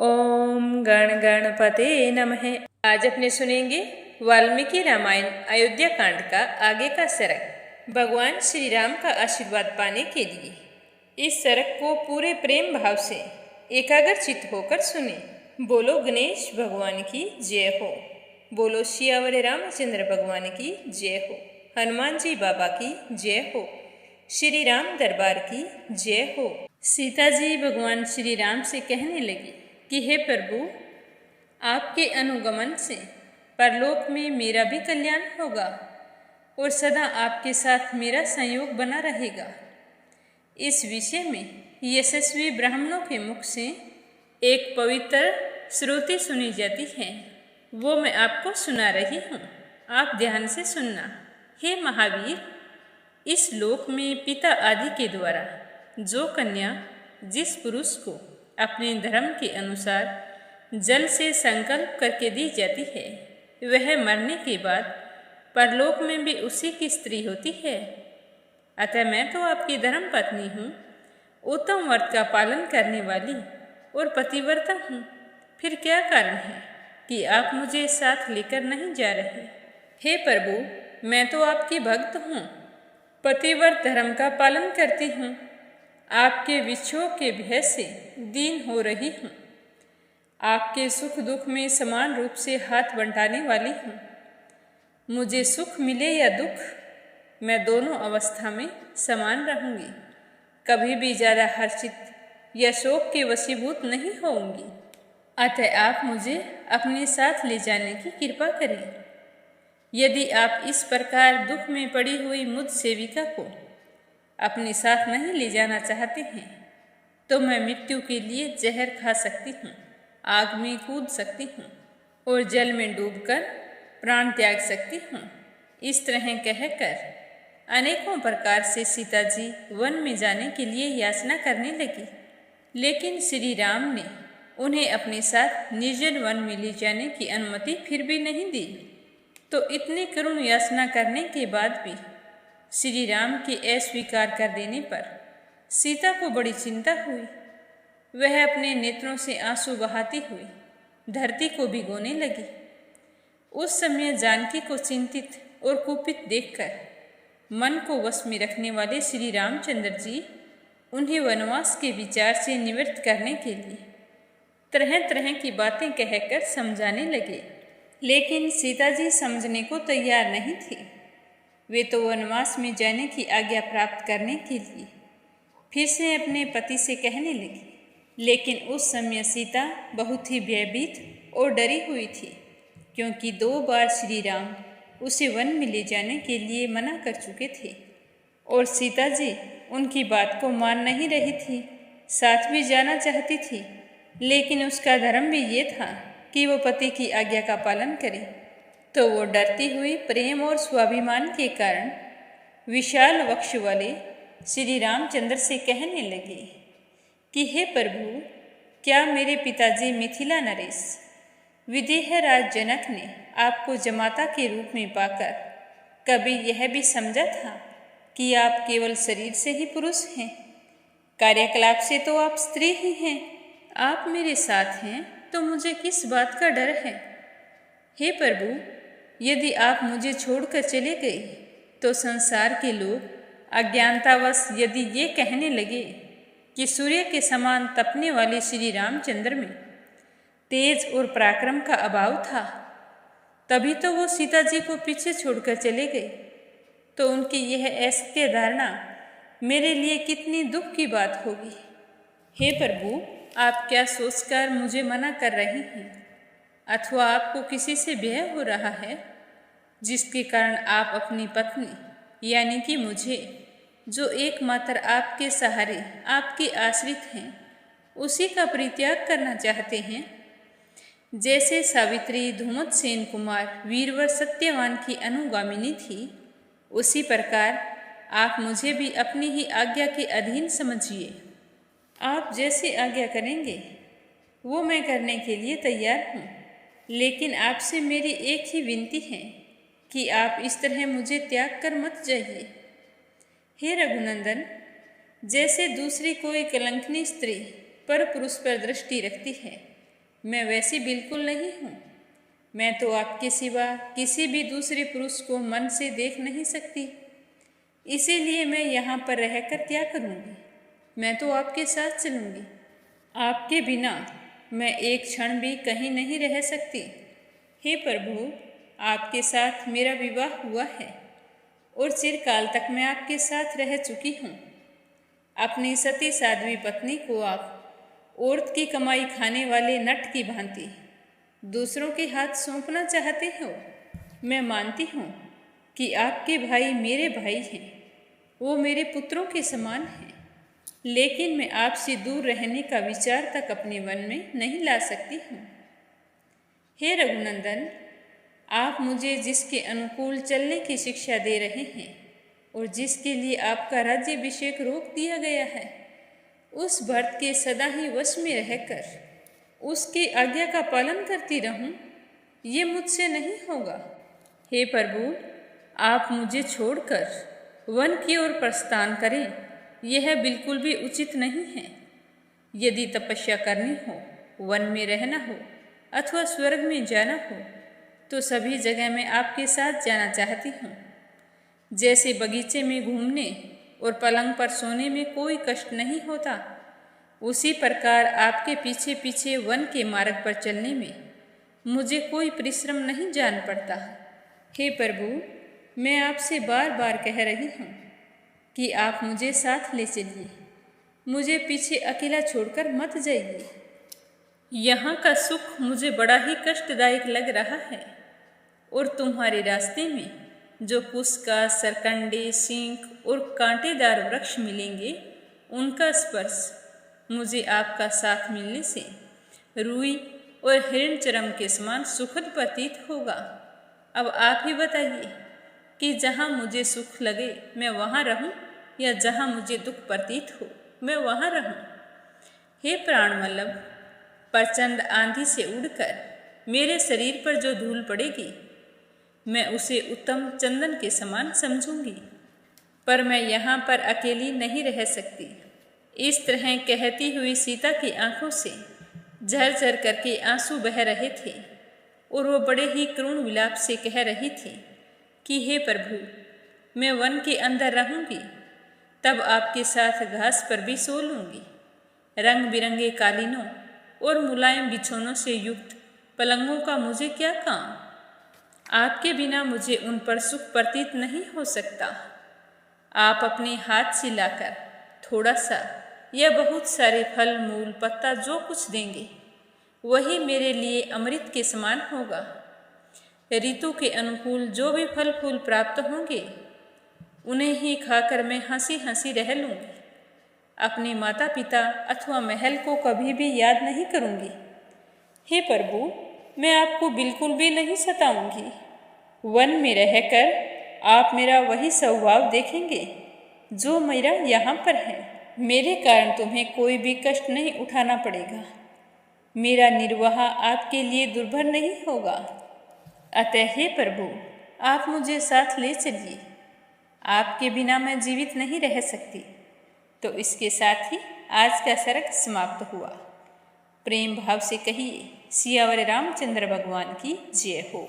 ओम गण गणपते नमः। आज अपने सुनेंगे वाल्मीकि रामायण अयोध्या कांड का आगे का सरक। भगवान श्री राम का आशीर्वाद पाने के लिए इस सरक को पूरे प्रेम भाव से एकाग्रचित्त होकर सुने। बोलो गणेश भगवान की जय हो। बोलो सियावर रामचंद्र भगवान की जय हो। हनुमान जी बाबा की जय हो। श्री राम दरबार की जय हो। सीता जी भगवान श्री राम से कहने लगी कि हे प्रभु, आपके अनुगमन से परलोक में मेरा भी कल्याण होगा और सदा आपके साथ मेरा संयोग बना रहेगा। इस विषय में यशस्वी ब्राह्मणों के मुख से एक पवित्र श्रुति सुनी जाती है, वो मैं आपको सुना रही हूँ। आप ध्यान से सुनना। हे महावीर, इस लोक में पिता आदि के द्वारा जो कन्या जिस पुरुष को अपने धर्म के अनुसार जल से संकल्प करके दी जाती है, वह मरने के बाद परलोक में भी उसी की स्त्री होती है। अतः मैं तो आपकी धर्म पत्नी हूँ, उत्तम व्रत का पालन करने वाली और पतिव्रता हूँ। फिर क्या कारण है कि आप मुझे साथ लेकर नहीं जा रहे? हे प्रभु, मैं तो आपकी भक्त हूँ, पतिव्रत धर्म का पालन करती हूँ। आपके विक्षोभ के भय से दीन हो रही हूँ। आपके सुख दुख में समान रूप से हाथ बंटाने वाली हूँ। मुझे सुख मिले या दुख, मैं दोनों अवस्था में समान रहूँगी। कभी भी ज़्यादा हर्षित या शोक के वशीभूत नहीं होऊंगी। अतः आप मुझे अपने साथ ले जाने की कृपा करें। यदि आप इस प्रकार दुख में पड़ी हुई मुझ सेविका को अपने साथ नहीं ले जाना चाहते हैं, तो मैं मृत्यु के लिए जहर खा सकती हूँ, आग में कूद सकती हूँ और जल में डूबकर प्राण त्याग सकती हूँ। इस तरह कहकर अनेकों प्रकार से सीता जी वन में जाने के लिए याचना करने लगी, लेकिन श्री राम ने उन्हें अपने साथ निर्जन वन में ले जाने की अनुमति फिर भी नहीं दी। तो इतनी करुण याचना करने के बाद भी श्री राम के अस्वीकार कर देने पर सीता को बड़ी चिंता हुई। वह अपने नेत्रों से आंसू बहाती हुई धरती को भिगोने लगी। उस समय जानकी को चिंतित और कुपित देखकर मन को वश में रखने वाले श्री रामचंद्र जी उन्हें वनवास के विचार से निवृत्त करने के लिए तरह तरह की बातें कहकर समझाने लगे, लेकिन सीता जी समझने को तैयार नहीं थी। वे तो वनवास में जाने की आज्ञा प्राप्त करने के लिए फिर से अपने पति से कहने लगी, लेकिन उस समय सीता बहुत ही भयभीत और डरी हुई थी, क्योंकि 2 बार श्री राम उसे वन में ले जाने के लिए मना कर चुके थे और सीता जी उनकी बात को मान नहीं रही थी। साथ भी जाना चाहती थी, लेकिन उसका धर्म भी ये था कि वो पति की आज्ञा का पालन करे। तो वो डरती हुई प्रेम और स्वाभिमान के कारण विशाल वक्ष वाले श्री रामचंद्र से कहने लगे कि हे प्रभु, क्या मेरे पिताजी मिथिला नरेश विदेह राज जनक ने आपको जमाता के रूप में पाकर कभी यह भी समझा था कि आप केवल शरीर से ही पुरुष हैं? कार्यकलाप से तो आप स्त्री ही हैं। आप मेरे साथ हैं तो मुझे किस बात का डर है? हे प्रभु, यदि आप मुझे छोड़कर चले गए तो संसार के लोग अज्ञानतावश यदि ये कहने लगे कि सूर्य के समान तपने वाले श्री रामचंद्र में तेज और पराक्रम का अभाव था, तभी तो वो सीता जी को पीछे छोड़कर चले गए, तो उनकी यह असत्य धारणा मेरे लिए कितनी दुख की बात होगी। हे प्रभु, आप क्या सोचकर मुझे मना कर रहे हैं? अथवा आपको किसी से भय हो रहा है, जिसके कारण आप अपनी पत्नी यानी कि मुझे, जो एकमात्र आपके सहारे आपके आश्रित हैं, उसी का परित्याग करना चाहते हैं? जैसे सावित्री धूमतसेन कुमार वीरवर सत्यवान की अनुगामिनी थी, उसी प्रकार आप मुझे भी अपनी ही आज्ञा के अधीन समझिए। आप जैसी आज्ञा करेंगे वो मैं करने के लिए तैयार हूँ, लेकिन आपसे मेरी एक ही विनती है कि आप इस तरह मुझे त्याग कर मत जाइए। हे रघुनंदन, जैसे दूसरी कोई कलंकनी स्त्री पर पुरुष पर दृष्टि रखती है, मैं वैसी बिल्कुल नहीं हूँ। मैं तो आपके सिवा किसी भी दूसरे पुरुष को मन से देख नहीं सकती। इसीलिए मैं यहाँ पर रहकर क्या करूँगी? मैं तो आपके साथ चलूँगी। आपके बिना मैं एक क्षण भी कहीं नहीं रह सकती। हे प्रभु, आपके साथ मेरा विवाह हुआ है और चिरकाल तक मैं आपके साथ रह चुकी हूँ। अपनी सती साध्वी पत्नी को आप औरत की कमाई खाने वाले नट की भांति दूसरों के हाथ सौंपना चाहते हो। मैं मानती हूँ कि आपके भाई मेरे भाई हैं, वो मेरे पुत्रों के समान हैं, लेकिन मैं आपसे दूर रहने का विचार तक अपने मन में नहीं ला सकती हूँ। हे रघुनंदन, आप मुझे जिसके अनुकूल चलने की शिक्षा दे रहे हैं और जिसके लिए आपका राज्याभिषेक रोक दिया गया है, उस भर्त के सदा ही वश में रहकर उसकी आज्ञा का पालन करती रहूं, ये मुझसे नहीं होगा। हे प्रभु, आप मुझे छोड़कर वन की ओर प्रस्थान करें, यह बिल्कुल भी उचित नहीं है। यदि तपस्या करनी हो, वन में रहना हो अथवा स्वर्ग में जाना हो, तो सभी जगह मैं आपके साथ जाना चाहती हूँ। जैसे बगीचे में घूमने और पलंग पर सोने में कोई कष्ट नहीं होता, उसी प्रकार आपके पीछे पीछे वन के मार्ग पर चलने में मुझे कोई परिश्रम नहीं जान पड़ता। हे प्रभु, मैं आपसे बार बार कह रही हूँ कि आप मुझे साथ ले चलिए, मुझे पीछे अकेला छोड़कर मत जाइए। यहाँ का सुख मुझे बड़ा ही कष्टदायक लग रहा है और तुम्हारे रास्ते में जो पुष्का, सरकंडे, सींक और कांटेदार वृक्ष मिलेंगे, उनका स्पर्श मुझे आपका साथ मिलने से रूई और हिरण चरम के समान सुखद प्रतीत होगा। अब आप ही बताइए कि जहाँ मुझे सुख लगे मैं वहाँ रहूँ या जहाँ मुझे दुख प्रतीत हो मैं वहाँ रहूँ। हे प्राणवल्लभ, प्रचंड आंधी से उड़कर मेरे शरीर पर जो धूल पड़ेगी, मैं उसे उत्तम चंदन के समान समझूंगी, पर मैं यहाँ पर अकेली नहीं रह सकती। इस तरह कहती हुई सीता की आंखों से झरझर करके आंसू बह रहे थे और वो बड़े ही करुण विलाप से कह रही थी कि हे प्रभु, मैं वन के अंदर रहूंगी, तब आपके साथ घास पर भी सो लूंगी। रंग बिरंगे कालीनों और मुलायम बिछौनों से युक्त पलंगों का मुझे क्या काम? आपके बिना मुझे उन पर सुख प्रतीत नहीं हो सकता। आप अपने हाथ से लाकर थोड़ा सा या बहुत सारे फल, मूल, पत्ता जो कुछ देंगे, वही मेरे लिए अमृत के समान होगा। ऋतु के अनुकूल जो भी फल फूल प्राप्त होंगे, उन्हें ही खाकर मैं हंसी हंसी रह लूँगी। अपने माता पिता अथवा महल को कभी भी याद नहीं करूँगी। हे प्रभु, मैं आपको बिल्कुल भी नहीं सताऊंगी। वन में रहकर आप मेरा वही स्वभाव देखेंगे जो मेरा यहाँ पर है। मेरे कारण तुम्हें कोई भी कष्ट नहीं उठाना पड़ेगा। मेरा निर्वाह आपके लिए दुर्भर नहीं होगा। अतः हे प्रभु, आप मुझे साथ ले चलिए। आपके बिना मैं जीवित नहीं रह सकती। तो इसके साथ ही आज का सर्ग समाप्त हुआ। प्रेम भाव से कहिए सियावर रामचंद्र भगवान की जय हो।